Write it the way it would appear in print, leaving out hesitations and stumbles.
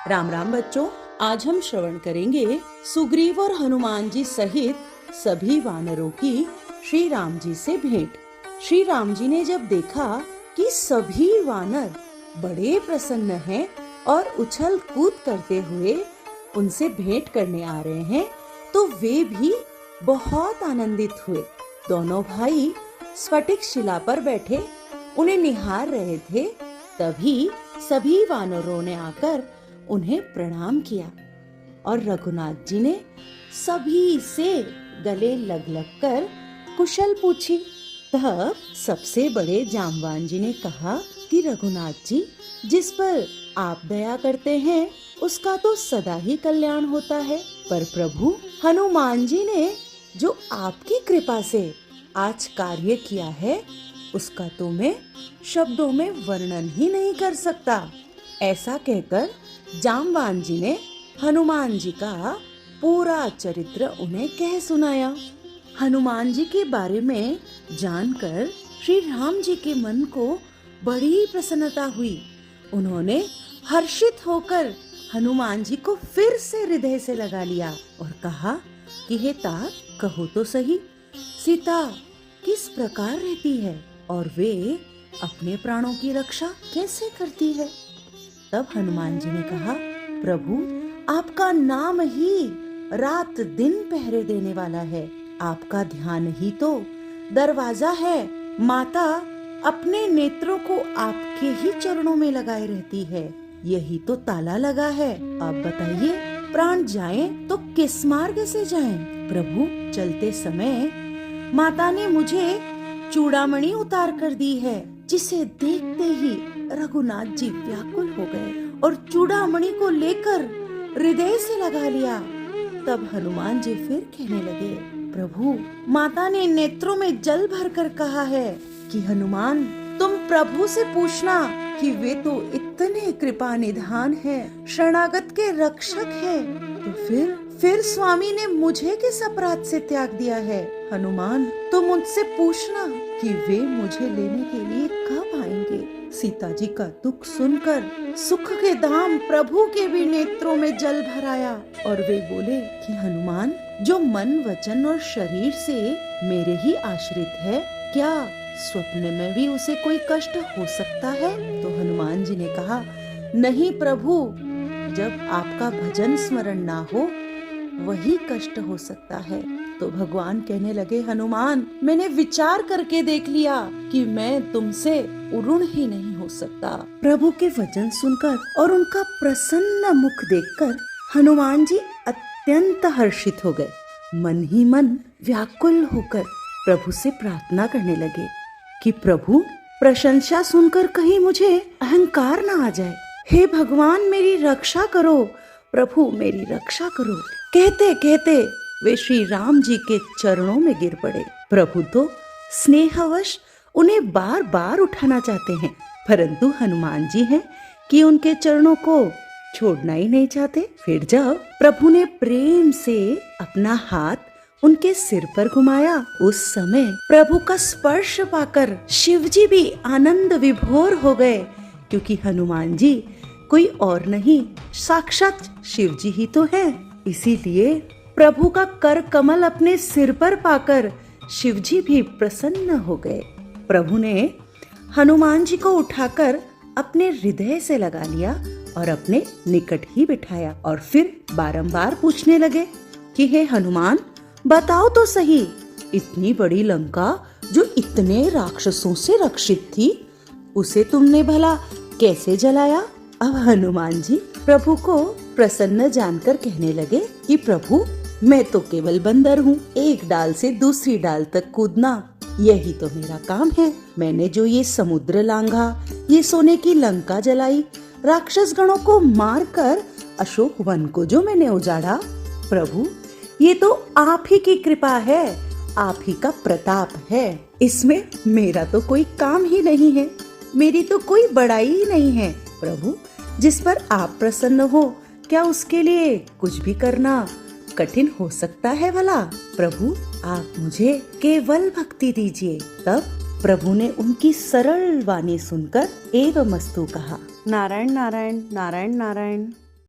राम राम बच्चों, आज हम श्रवण करेंगे सुग्रीव और हनुमान जी सहित सभी वानरों की श्री राम जी से भेंट। श्री राम जी ने जब देखा कि सभी वानर बड़े प्रसन्न हैं और उछल कूद करते हुए उनसे भेंट करने आ रहे हैं, तो वे भी बहुत आनंदित हुए। दोनों भाई स्फटिक शिला पर बैठे उन्हें निहार रहे थे। तभी सभी वानरों ने आकर उन्हें प्रणाम किया और रघुनाथ जी ने सभी से गले लग लग कर कुशल पूछी। तब सबसे बड़े जामवान जी ने कहा कि रघुनाथ जी, जिस पर आप दया करते हैं उसका तो सदा ही कल्याण होता है, पर प्रभु हनुमान जी ने जो आपकी कृपा से आज कार्य किया है उसका तो मैं शब्दों में वर्णन ही नहीं कर सकता। ऐसा कहकर जामवान जी ने हनुमान जी का पूरा चरित्र उन्हें कह सुनाया। हनुमान जी के बारे में जानकर श्री राम जी के मन को बड़ी प्रसन्नता हुई। उन्होंने हर्षित होकर हनुमान जी को फिर से हृदय से लगा लिया और कहा कि हे तात, कहो तो सही, सीता किस प्रकार रहती है और वे अपने प्राणों की रक्षा कैसे करती है। तब हनुमान जी ने कहा, प्रभु आपका नाम ही रात दिन पहरे देने वाला है, आपका ध्यान ही तो दरवाजा है। माता अपने नेत्रों को आपके ही चरणों में लगाए रहती है, यही तो ताला लगा है। आप बताइए, प्राण जाएं तो किस मार्ग से जाएं? प्रभु चलते समय माता ने मुझे चूड़ामणि उतार कर दी है, जिसे देखते ही रघुनाथ जी व्याकुल हो गए और चूड़ामणि को लेकर हृदय से लगा लिया। तब हनुमान जी फिर कहने लगे, प्रभु माता ने नेत्रों में जल भरकर कहा है कि हनुमान तुम प्रभु से पूछना कि वे तो इतने कृपा निधान हैं, शरणागत के रक्षक हैं, तो फिर स्वामी ने मुझे किस अपराध से त्याग दिया है। हनुमान तुम मुझसे पूछना कि वे मुझे लेने के लिए कब आएंगे। सीता जी का दुख सुनकर सुख के धाम प्रभु के भी नेत्रों में जल भर आया और वे बोले कि हनुमान, जो मन वचन और शरीर से मेरे ही आश्रित है, क्या स्वप्न में भी उसे कोई कष्ट हो सकता है? तो हनुमान जी ने कहा, नहीं प्रभु, जब आपका भजन स्मरण ना हो वही कष्ट हो सकता है। तो भगवान कहने लगे, हनुमान मैंने विचार करके देख लिया कि मैं तुमसे ऋण ही नहीं हो सकता। प्रभु के वचन सुनकर और उनका प्रसन्न मुख देखकर हनुमान जी अत्यंत हर्षित हो गए। मन ही मन व्याकुल होकर प्रभु से प्रार्थना करने लगे कि प्रभु प्रशंसा सुनकर कहीं मुझे अहंकार न आ जाए। हे भगवान मेरी रक्षा करो, प्रभु मेरी रक्षा करो। कहते कहते वे श्री राम जी के चरणों में गिर पड़े। प्रभु तो स्नेहवश उन्हें बार बार उठाना चाहते हैं, परंतु हनुमान जी हैं कि उनके चरणों को छोड़ना ही नहीं चाहते। फिर जब प्रभु ने प्रेम से अपना हाथ उनके सिर पर घुमाया, उस समय प्रभु का स्पर्श पाकर शिव जी भी आनंद विभोर हो गए, क्योंकि हनुमान जी कोई और नहीं, साक्षात शिव जी ही तो हैं। इसीलिए प्रभु का कर कमल अपने सिर पर पाकर शिव जी भी प्रसन्न हो गए। प्रभु ने हनुमान जी को उठाकर अपने हृदय से लगा लिया और अपने निकट ही बिठाया और फिर बारंबार पूछने लगे कि हे हनुमान, बताओ तो सही, इतनी बड़ी लंका जो इतने राक्षसों से रक्षित थी, उसे तुमने भला कैसे जलाया? अब हनुमान जी प्रभु को प्रसन्न जानकर कहने लगे कि प्रभु मैं तो केवल बंदर हूँ, एक डाल से दूसरी डाल तक कूदना यही तो मेरा काम है। मैंने जो ये समुद्र लांघा, ये सोने की लंका जलाई, राक्षस गणों को मारकर अशोक वन को जो मैंने उजाड़ा, प्रभु ये तो आप ही की कृपा है, आप ही का प्रताप है। इसमें मेरा तो कोई काम ही नहीं है, मेरी तो कोई बड़ाई ही नहीं है। प्रभु जिस पर आप प्रसन्न हो, क्या उसके लिए कुछ भी करना कठिन हो सकता है भला? प्रभु आप मुझे केवल भक्ति दीजिए। तब प्रभु ने उनकी सरल वाणी सुनकर एवमस्तु कहा। नारायण नारायण नारायण नारायण।